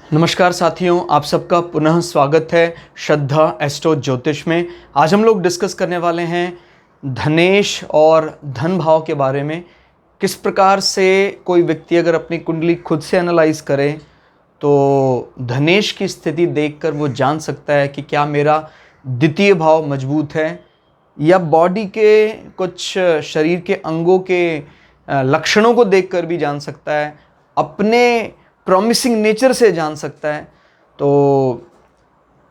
नमस्कार साथियों, आप सबका पुनः स्वागत है श्रद्धा एस्ट्रो ज्योतिष में। आज हम लोग डिस्कस करने वाले हैं धनेश और धन भाव के बारे में। किस प्रकार से कोई व्यक्ति अगर अपनी कुंडली खुद से एनालाइज करे तो धनेश की स्थिति देखकर वो जान सकता है कि क्या मेरा द्वितीय भाव मजबूत है, या बॉडी के कुछ शरीर के अंगों के लक्षणों को देखकर भी जान सकता है, अपने प्रॉमिसिंग नेचर से जान सकता है। तो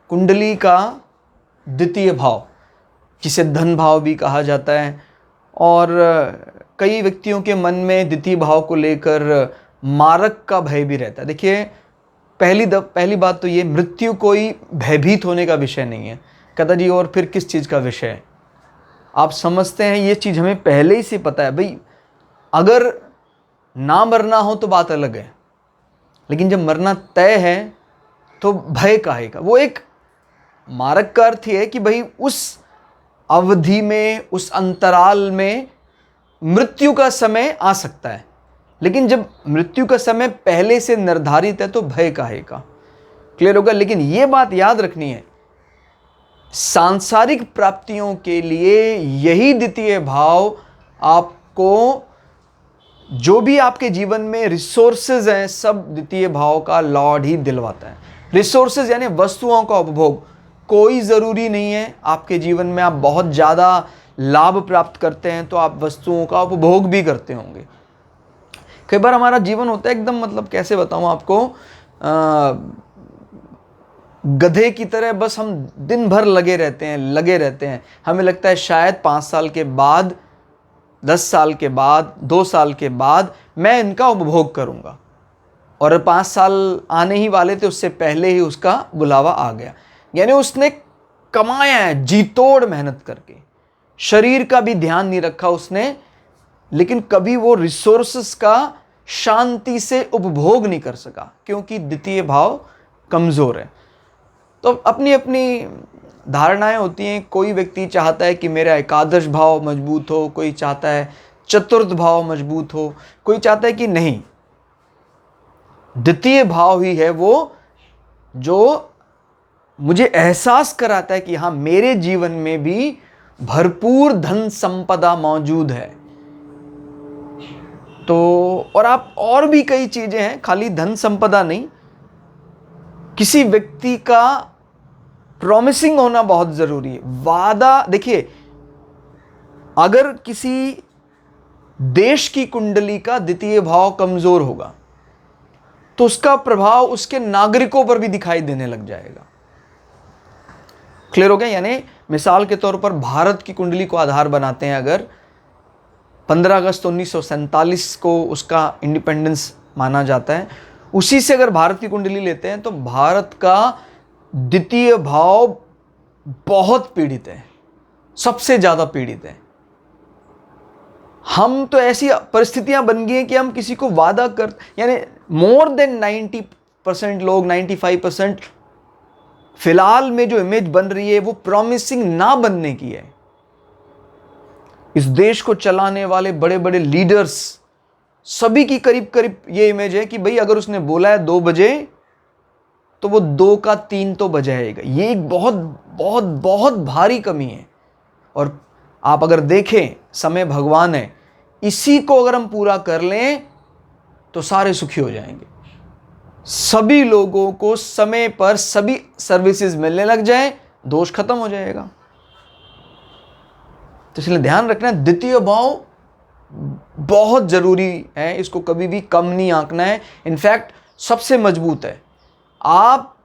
कुंडली का द्वितीय भाव, जिसे धन भाव भी कहा जाता है, और कई व्यक्तियों के मन में द्वितीय भाव को लेकर मारक का भय भी रहता है। देखिए, पहली बात तो ये, मृत्यु कोई भयभीत होने का विषय नहीं है। कहता जी और फिर किस चीज़ का विषय है? आप समझते हैं ये चीज़ हमें पहले ही से पता है भाई। अगर ना मरना हो तो बात अलग है, लेकिन जब मरना तय है तो भय काहे का? वो एक मारक का अर्थ है कि भाई उस अवधि में, उस अंतराल में मृत्यु का समय आ सकता है, लेकिन जब मृत्यु का समय पहले से निर्धारित है तो भय काहे का? क्लियर होगा। लेकिन ये बात याद रखनी है, सांसारिक प्राप्तियों के लिए यही द्वितीय भाव आपको, जो भी आपके जीवन में रिसोर्सेज हैं, सब द्वितीय भाव का लॉर्ड ही दिलवाता है। रिसोर्सेज यानी वस्तुओं का उपभोग। कोई ज़रूरी नहीं है आपके जीवन में आप बहुत ज़्यादा लाभ प्राप्त करते हैं तो आप वस्तुओं का उपभोग भी करते होंगे। कई बार हमारा जीवन होता है एकदम, मतलब कैसे बताऊं आपको, गधे की तरह बस हम दिन भर लगे रहते हैं। हमें लगता है शायद 5 साल के बाद, 10 साल के बाद, 2 साल के बाद मैं इनका उपभोग करूंगा, और 5 साल आने ही वाले थे, उससे पहले ही उसका बुलावा आ गया। यानी उसने कमाया है जी तोड़ मेहनत करके, शरीर का भी ध्यान नहीं रखा उसने, लेकिन कभी वो रिसोर्सेस का शांति से उपभोग नहीं कर सका, क्योंकि द्वितीय भाव कमज़ोर है। तो अपनी अपनी धारणाएं होती हैं। कोई व्यक्ति चाहता है कि मेरा एकादश भाव मजबूत हो, कोई चाहता है चतुर्थ भाव मजबूत हो, कोई चाहता है कि नहीं, द्वितीय भाव ही है वो जो मुझे एहसास कराता है कि हाँ, मेरे जीवन में भी भरपूर धन संपदा मौजूद है। तो और भी कई चीजें हैं, खाली धन संपदा नहीं। किसी व्यक्ति का प्रॉमिसिंग होना बहुत जरूरी है। वादा, देखिए, अगर किसी देश की कुंडली का द्वितीय भाव कमजोर होगा तो उसका प्रभाव उसके नागरिकों पर भी दिखाई देने लग जाएगा। क्लियर हो गया? यानी मिसाल के तौर पर भारत की कुंडली को आधार बनाते हैं, अगर 15 अगस्त 1947 को उसका इंडिपेंडेंस माना जाता है, उसी से अगर भारत की कुंडली लेते हैं तो भारत का द्वितीय भाव बहुत पीड़ित है, सबसे ज्यादा पीड़ित है। हम तो ऐसी परिस्थितियां बन गई हैं कि हम किसी को वादा कर, यानी मोर देन 90% लोग, 95% फिलहाल में जो इमेज बन रही है वो प्रॉमिसिंग ना बनने की है। इस देश को चलाने वाले बड़े बड़े लीडर्स सभी की करीब करीब ये इमेज है कि भाई अगर उसने बोला है 2 बजे तो वो 2 का 3 तो बजाएगा। ये एक बहुत बहुत बहुत भारी कमी है। और आप अगर देखें, समय भगवान है, इसी को अगर हम पूरा कर लें तो सारे सुखी हो जाएंगे। सभी लोगों को समय पर सभी सर्विसेज मिलने लग जाए, दोष खत्म हो जाएगा। तो इसलिए ध्यान रखना, द्वितीय भाव बहुत जरूरी है, इसको कभी भी कम नहीं आंकना है। इनफैक्ट सबसे मजबूत है। आप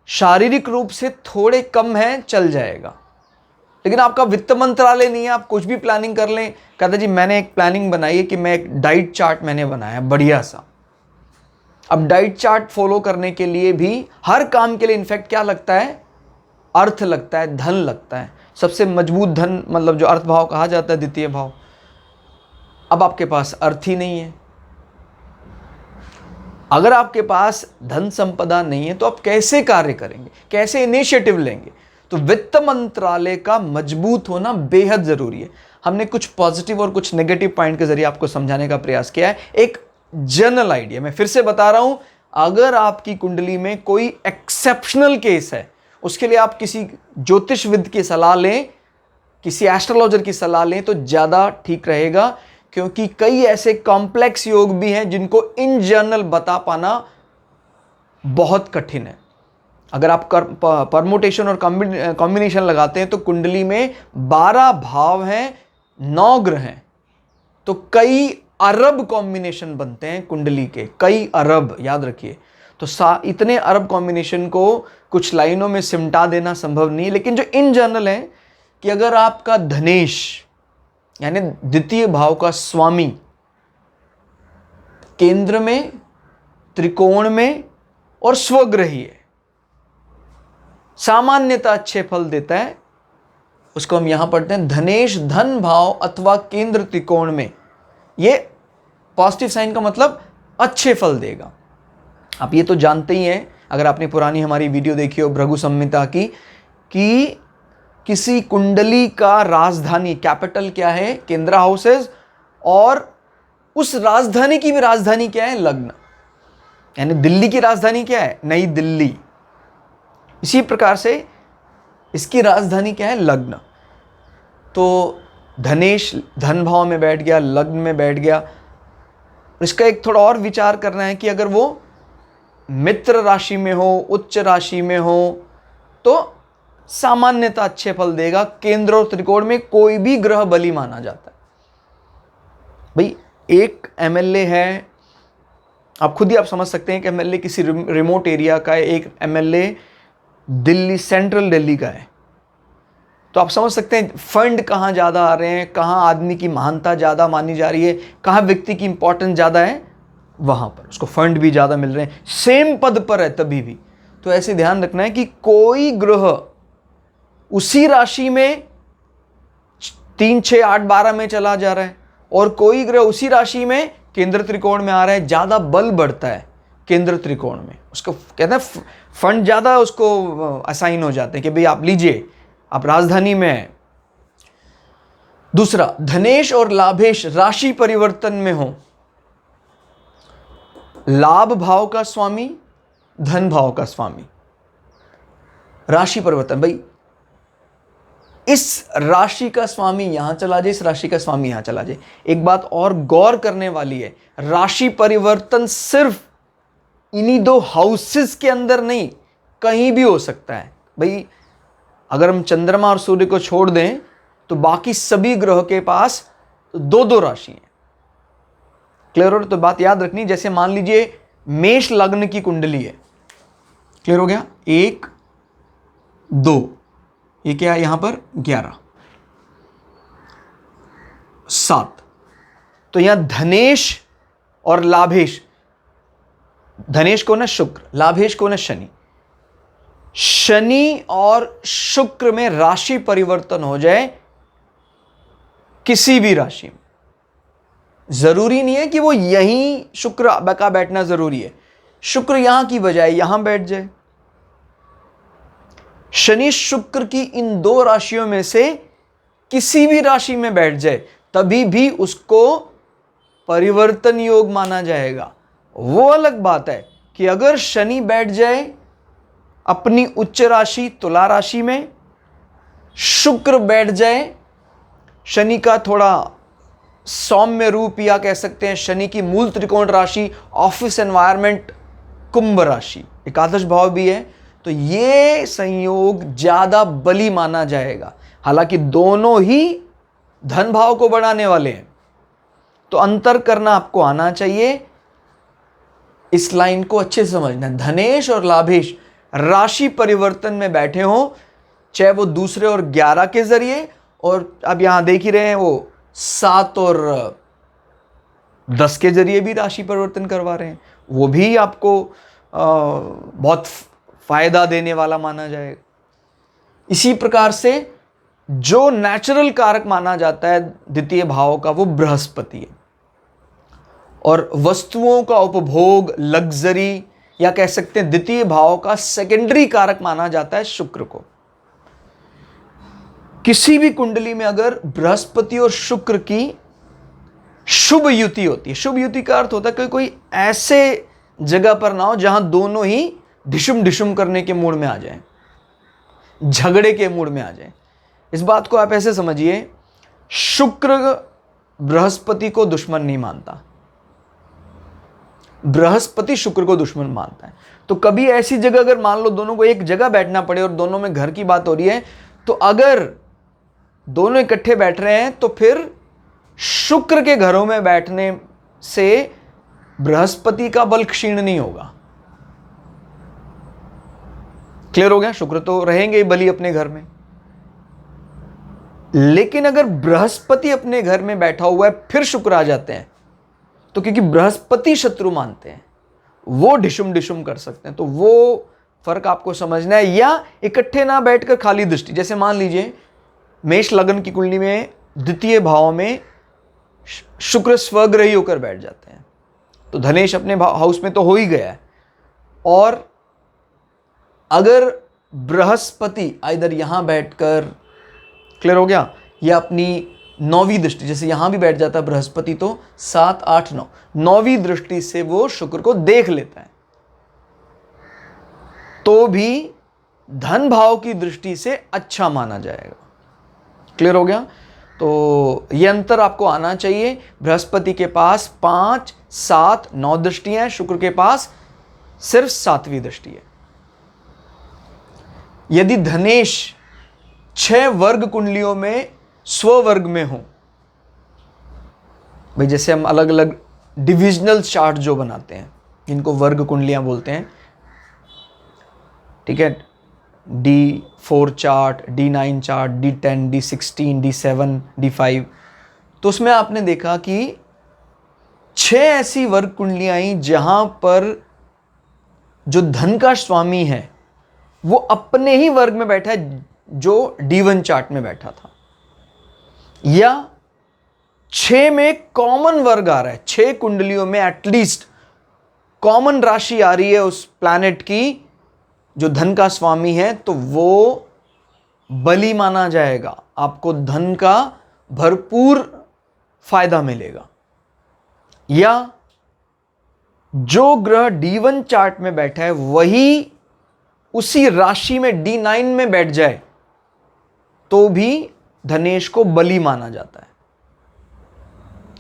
शारीरिक रूप से थोड़े कम हैं, चल जाएगा, लेकिन आपका वित्त मंत्रालय नहीं है, आप कुछ भी प्लानिंग कर लें। कहते जी मैंने एक प्लानिंग बनाई है कि मैं एक डाइट चार्ट मैंने बनाया है बढ़िया सा। अब डाइट चार्ट फॉलो करने के लिए भी, हर काम के लिए इनफैक्ट क्या लगता है? अर्थ लगता है, धन लगता है। सबसे मजबूत धन, मतलब जो अर्थ भाव कहा जाता है, द्वितीय भाव। अब आपके पास अर्थ ही नहीं है। अगर आपके पास धन संपदा नहीं है तो आप कैसे कार्य करेंगे, कैसे इनिशिएटिव लेंगे? तो वित्त मंत्रालय का मजबूत होना बेहद जरूरी है। हमने कुछ पॉजिटिव और कुछ नेगेटिव पॉइंट के जरिए आपको समझाने का प्रयास किया है। एक जनरल आइडिया, मैं फिर से बता रहा हूं, अगर आपकी कुंडली में कोई एक्सेप्शनल केस है, उसके लिए आप किसी ज्योतिषविद की सलाह लें, किसी एस्ट्रोलॉजर की सलाह लें तो ज़्यादा ठीक रहेगा, क्योंकि कई ऐसे कॉम्प्लेक्स योग भी हैं जिनको इन जनरल बता पाना बहुत कठिन है। अगर आप परमुटेशन और कॉम्बिनेशन लगाते हैं तो कुंडली में 12 भाव हैं, 9 ग्रह हैं, तो कई अरब कॉम्बिनेशन बनते हैं कुंडली के, कई अरब, याद रखिए। तो इतने अरब कॉम्बिनेशन को कुछ लाइनों में सिमटा देना संभव नहीं है, लेकिन जो इन जनरल है कि अगर आपका धनेश यानी द्वितीय भाव का स्वामी केंद्र में, त्रिकोण में और स्वग्रही है, सामान्यतः अच्छे फल देता है, उसको हम यहां पढ़ते हैं धनेश धन भाव अथवा केंद्र त्रिकोण में, ये पॉजिटिव साइन का मतलब अच्छे फल देगा। आप ये तो जानते ही हैं, अगर आपने पुरानी हमारी वीडियो देखी हो भृगु संहिता की, कि किसी कुंडली का राजधानी, कैपिटल क्या है, केंद्र हाउसेस, और उस राजधानी की भी राजधानी क्या है, लग्न। यानी दिल्ली की राजधानी क्या है, नई दिल्ली। इसी प्रकार से इसकी राजधानी क्या है, लग्न। तो धनेश धन भाव में बैठ गया, लग्न में बैठ गया। इसका एक थोड़ा और विचार करना है कि अगर वो मित्र राशि में हो, उच्च राशि में हो, तो सामान्यतः अच्छे फल देगा। केंद्र और त्रिकोण में कोई भी ग्रह बली माना जाता है। भाई एक एमएलए है, आप खुद ही आप समझ सकते हैं कि एमएलए किसी रिमोट एरिया का है, एक एमएलए दिल्ली, सेंट्रल दिल्ली का है, तो आप समझ सकते हैं फंड कहाँ ज़्यादा आ रहे हैं, कहाँ आदमी की महानता ज़्यादा मानी जा रही है, कहाँ व्यक्ति की इंपॉर्टेंस ज़्यादा है, वहाँ पर उसको फंड भी ज़्यादा मिल रहे हैं, सेम पद पर है तभी भी। तो ऐसे ध्यान रखना है कि कोई ग्रह उसी राशि में 3, 6, 8, 12 में चला जा रहा है, और कोई ग्रह उसी राशि में केंद्र त्रिकोण में आ रहा है, ज़्यादा बल बढ़ता है केंद्र त्रिकोण में, उसको कहते हैं फंड ज़्यादा उसको असाइन हो जाते हैं कि भाई आप लीजिए, आप राजधानी में हैं। दूसरा, धनेश और लाभेश राशि परिवर्तन में हो, लाभ भाव का स्वामी, धन भाव का स्वामी, राशि परिवर्तन। भाई इस राशि का स्वामी यहां चला जाए, इस राशि का स्वामी यहां चला जाए। एक बात और गौर करने वाली है, राशि परिवर्तन सिर्फ इन्हीं 2 हाउसेस के अंदर नहीं, कहीं भी हो सकता है। भाई अगर हम चंद्रमा और सूर्य को छोड़ दें तो बाकी सभी ग्रह के पास 2-2 राशि हैं। क्लियर हो? तो बात याद रखनी, जैसे मान लीजिए मेष लग्न की कुंडली है, क्लियर हो गया, 1, 2, ये क्या है यहां पर 11, 7, तो यहां धनेश और लाभेश, धनेश कौन है, शुक्र, लाभेश कौन है, शनि। शनि और शुक्र में राशि परिवर्तन हो जाए किसी भी राशि में, जरूरी नहीं है कि वो यहीं शुक्र का बैठना जरूरी है, शुक्र यहां की बजाय यहां बैठ जाए। शनि शुक्र की इन 2 राशियों में से किसी भी राशि में बैठ जाए, तभी भी उसको परिवर्तन योग माना जाएगा। वो अलग बात है कि अगर शनि बैठ जाए अपनी उच्च राशि तुला राशि में, शुक्र बैठ जाए शनि का थोड़ा सौम्य रूप, या कह सकते हैं शनि की मूल त्रिकोण राशि ऑफिस एनवायरनमेंट कुंभ राशि, एकादश भाव भी है, तो ये संयोग ज्यादा बली माना जाएगा। हालांकि दोनों ही धन भाव को बढ़ाने वाले हैं, तो अंतर करना आपको आना चाहिए। इस लाइन को अच्छे से समझना, धनेश और लाभेश राशि परिवर्तन में बैठे हो, चाहे वो दूसरे और 11 के जरिए, और अब यहां देख ही रहे हैं वो 7 और 10 के जरिए भी राशि परिवर्तन करवा रहे हैं, वो भी आपको बहुत फायदा देने वाला माना जाएगा। इसी प्रकार से जो नेचुरल कारक माना जाता है द्वितीय भाव का, वो बृहस्पति है, और वस्तुओं का उपभोग, लग्जरी, या कह सकते हैं द्वितीय भाव का सेकेंडरी कारक माना जाता है शुक्र को। किसी भी कुंडली में अगर बृहस्पति और शुक्र की शुभ युति होती है, शुभ युति का अर्थ होता है कि कोई ऐसे जगह पर ना हो जहां दोनों ही ढिशुम ढिशुम करने के मूड में आ जाएं, झगड़े के मूड में आ जाएं। इस बात को आप ऐसे समझिए, शुक्र बृहस्पति को दुश्मन नहीं मानता, बृहस्पति शुक्र को दुश्मन मानता है। तो कभी ऐसी जगह अगर मान लो दोनों को एक जगह बैठना पड़े और दोनों में घर की बात हो रही है, तो अगर दोनों इकट्ठे बैठ रहे हैं तो फिर शुक्र के घरों में बैठने से बृहस्पति का बल क्षीण नहीं होगा। क्लियर हो गया? शुक्र तो रहेंगे ही बली अपने घर में, लेकिन अगर बृहस्पति अपने घर में बैठा हुआ है फिर शुक्र आ जाते हैं, तो क्योंकि बृहस्पति शत्रु मानते हैं, वो ढिशुम ढिशुम कर सकते हैं। तो वो फर्क आपको समझना है। या इकट्ठे ना बैठकर खाली दृष्टि, जैसे मान लीजिए मेष लग्न की कुंडली में द्वितीय भाव में शुक्र स्वग्रही होकर बैठ जाते हैं, तो धनेश अपने हाउस में तो हो ही गया है। और अगर बृहस्पति इधर यहां बैठकर, क्लियर हो गया, या अपनी 9वीं दृष्टि, जैसे यहां भी बैठ जाता है बृहस्पति, तो 7, 8, 9 9वीं दृष्टि से वो शुक्र को देख लेता है, तो भी धन भाव की दृष्टि से अच्छा माना जाएगा। क्लियर हो गया? तो ये अंतर आपको आना चाहिए। बृहस्पति के पास 5, 7, 9 दृष्टियां हैं, शुक्र के पास सिर्फ 7वीं दृष्टि है। यदि धनेश 6 वर्ग कुंडलियों में स्ववर्ग में हो, भाई जैसे हम अलग अलग डिविजनल चार्ट जो बनाते हैं, जिनको वर्ग कुंडलियां बोलते हैं, ठीक है, D4 chart, D9 chart, D10, D16, D7, D5, तो उसमें आपने देखा कि 6 ऐसी वर्ग कुंडलियां आई जहां पर जो धन का स्वामी है वो अपने ही वर्ग में बैठा है जो D1 चार्ट में बैठा था, या 6 में कॉमन वर्ग आ रहा है, 6 कुंडलियों में एटलीस्ट कॉमन राशि आ रही है उस प्लैनेट की जो धन का स्वामी है, तो वो बली माना जाएगा, आपको धन का भरपूर फायदा मिलेगा। या जो ग्रह D1 चार्ट में बैठा है वही उसी राशि में D9 में बैठ जाए तो भी धनेश को बली माना जाता है।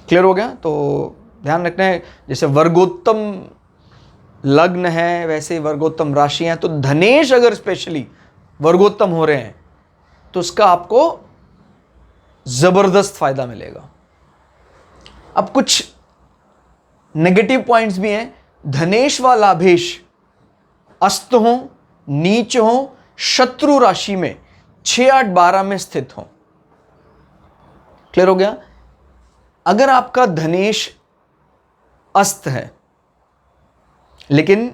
क्लियर हो गया? तो ध्यान रखना है, जैसे वर्गोत्तम लग्न है वैसे ही वर्गोत्तम राशियां हैं, तो धनेश अगर स्पेशली वर्गोत्तम हो रहे हैं तो उसका आपको जबरदस्त फायदा मिलेगा। अब कुछ नेगेटिव पॉइंट्स भी हैं। धनेश व लाभेश अस्त हो, नीच हो, शत्रु राशि में 6, 8, 12 में स्थित हो। क्लियर हो गया? अगर आपका धनेश अस्त है लेकिन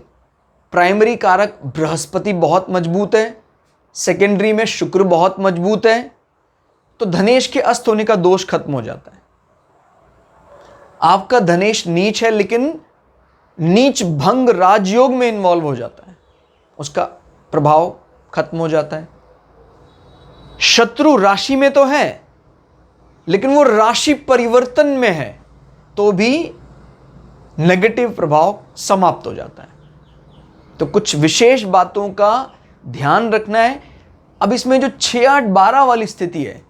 प्राइमरी कारक बृहस्पति बहुत मजबूत है, सेकेंडरी में शुक्र बहुत मजबूत है, तो धनेश के अस्त होने का दोष खत्म हो जाता है। आपका धनेश नीच है लेकिन नीच भंग राजयोग में इन्वॉल्व हो जाता है, उसका प्रभाव खत्म हो जाता है। शत्रु राशि में तो है लेकिन वो राशि परिवर्तन में है, तो भी नेगेटिव प्रभाव समाप्त हो जाता है। तो कुछ विशेष बातों का ध्यान रखना है। अब इसमें जो 6, 8, 12 वाली स्थिति है,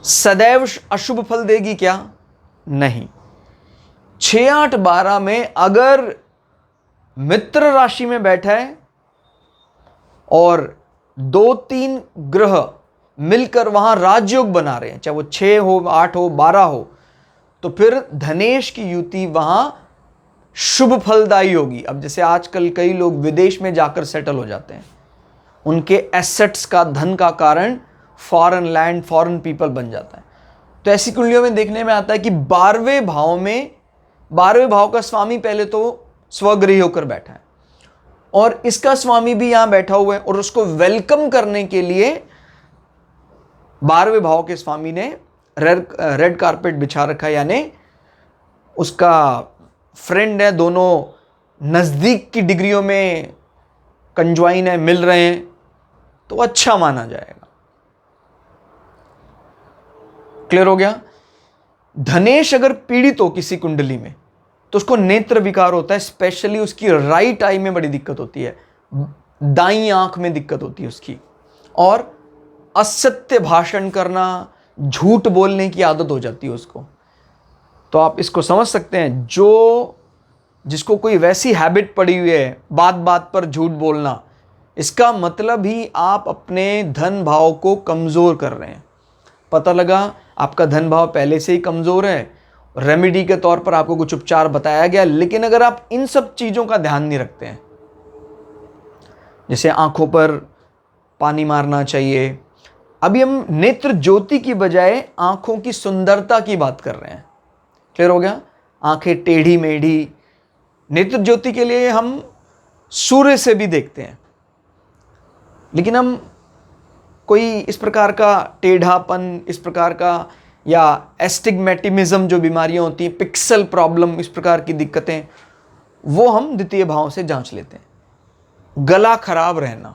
सदैव अशुभ फल देगी क्या? नहीं। 6, 8, 12 में अगर मित्र राशि में बैठा है और 2-3 ग्रह मिलकर वहां राजयोग बना रहे हैं, चाहे वो 6 हो, 8 हो, 12 हो, तो फिर धनेश की युति वहां शुभ फलदायी होगी। अब जैसे आजकल कई लोग विदेश में जाकर सेटल हो जाते हैं, उनके एसेट्स का, धन का कारण फॉरेन लैंड, फॉरेन पीपल बन जाता है। तो ऐसी कुंडलियों में देखने में आता है कि 12वें भाव में, 12वें भाव का स्वामी पहले तो स्वगृही होकर बैठा है और इसका स्वामी भी यहां बैठा हुआ है, और उसको वेलकम करने के लिए 12वें भाव के स्वामी ने रेड कारपेट बिछा रखा है, यानी उसका फ्रेंड है, दोनों नज़दीक की डिग्रियों में कंज्वाइन है, मिल रहे हैं, तो अच्छा माना जाएगा। क्लियर हो गया? धनेश अगर पीड़ित हो किसी कुंडली में तो उसको नेत्र विकार होता है। स्पेशली उसकी राइट आई में बड़ी दिक्कत होती है, दाईं आंख में दिक्कत होती है उसकी, और असत्य भाषण करना, झूठ बोलने की आदत हो जाती है उसको। तो आप इसको समझ सकते हैं, जिसको कोई वैसी हैबिट पड़ी हुई है बात बात पर झूठ बोलना, इसका मतलब ही आप अपने धन भाव को कमज़ोर कर रहे हैं। पता लगा आपका धन भाव पहले से ही कमज़ोर है, रेमेडी के तौर पर आपको कुछ उपचार बताया गया, लेकिन अगर आप इन सब चीज़ों का ध्यान नहीं रखते हैं, जैसे आंखों पर पानी मारना चाहिए। अभी हम नेत्र ज्योति की बजाय आंखों की सुंदरता की बात कर रहे हैं। क्लियर हो गया? आंखें टेढ़ी मेढ़ी, नेत्र ज्योति के लिए हम सूर्य से भी देखते हैं, लेकिन हम कोई इस प्रकार का टेढ़ापन, इस प्रकार का, या एस्टिग्मेटिमिज्म जो बीमारियां होती हैं, पिक्सल प्रॉब्लम, इस प्रकार की दिक्कतें, वो हम द्वितीय भाव से जांच लेते हैं। गला खराब रहना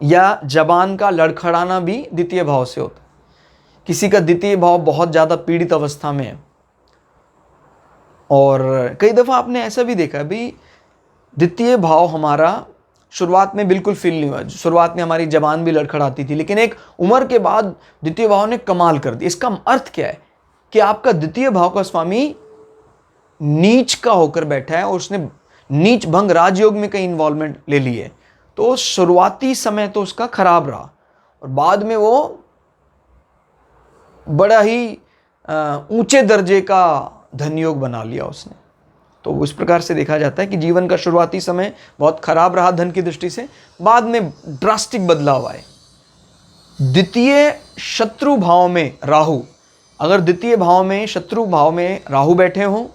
या जबान का लड़खड़ाना भी द्वितीय भाव से होता है। किसी का द्वितीय भाव बहुत ज़्यादा पीड़ित अवस्था में है, और कई दफ़ा आपने ऐसा भी देखा भी, द्वितीय भाव हमारा शुरुआत में बिल्कुल फील नहीं हुआ, शुरुआत में हमारी जबान भी लड़खड़ाती थी, लेकिन एक उम्र के बाद द्वितीय भाव ने कमाल कर दी। इसका अर्थ क्या है कि आपका द्वितीय भाव का स्वामी नीच का होकर बैठा है और उसने नीच भंग राजयोग में कई इन्वॉल्वमेंट ले ली है। तो शुरुआती समय तो उसका खराब रहा, और बाद में वो बड़ा ही ऊंचे दर्जे का धनयोग बना लिया उसने। तो इस प्रकार से देखा जाता है कि जीवन का शुरुआती समय बहुत खराब रहा धन की दृष्टि से, बाद में ड्रास्टिक बदलाव आए। द्वितीय शत्रु भाव में राहु, अगर द्वितीय भाव में शत्रु भाव में राहु बैठे हों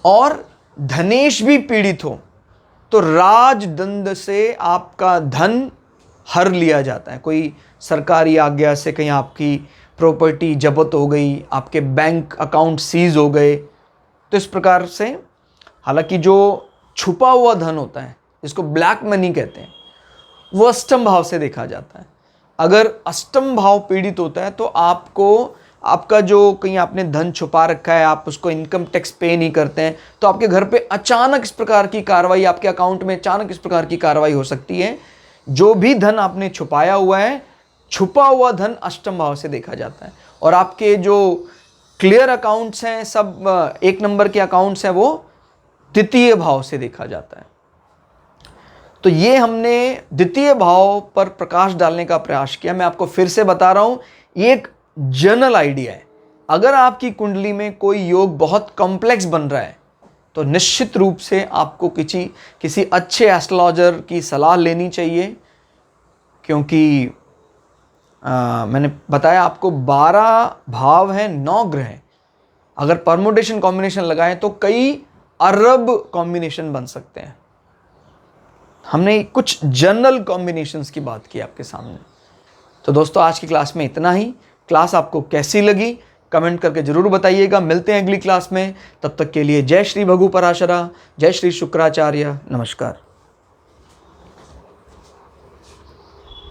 और धनेश भी पीड़ित हो, तो राजदंड से आपका धन हर लिया जाता है। कोई सरकारी आज्ञा से कहीं आपकी प्रॉपर्टी जब्त हो गई, आपके बैंक अकाउंट सीज हो गए, तो इस प्रकार से, हालांकि जो छुपा हुआ धन होता है जिसको ब्लैक मनी कहते हैं, वो अष्टम भाव से देखा जाता है। अगर अष्टम भाव पीड़ित होता है तो आपको, आपका जो कहीं आपने धन छुपा रखा है, आप उसको इनकम टैक्स पे नहीं करते हैं, तो आपके घर पे अचानक इस प्रकार की कार्रवाई, आपके अकाउंट में अचानक इस प्रकार की कार्रवाई हो सकती है। जो भी धन आपने छुपाया हुआ है, छुपा हुआ धन अष्टम भाव से देखा जाता है, और आपके जो क्लियर अकाउंट्स हैं, सब एक नंबर के अकाउंट्स हैं, वो द्वितीय भाव से देखा जाता है। तो ये हमने द्वितीय भाव पर प्रकाश डालने का प्रयास किया। मैं आपको फिर से बता रहा हूं, ये एक जनरल आइडिया है। अगर आपकी कुंडली में कोई योग बहुत कॉम्प्लेक्स बन रहा है, तो निश्चित रूप से आपको किसी अच्छे एस्ट्रोलॉजर की सलाह लेनी चाहिए, क्योंकि मैंने बताया आपको 12 भाव हैं, 9 ग्रह हैं। अगर परमुटेशन कॉम्बिनेशन लगाएं तो कई अरब कॉम्बिनेशन बन सकते हैं। हमने कुछ जनरल कॉम्बिनेशंस की बात की आपके सामने। तो दोस्तों, आज की क्लास में इतना ही। क्लास आपको कैसी लगी कमेंट करके जरूर बताइएगा। मिलते हैं अगली क्लास में, तब तक के लिए जय श्री भगु पराशरा, जय श्री शुक्राचार्य, नमस्कार।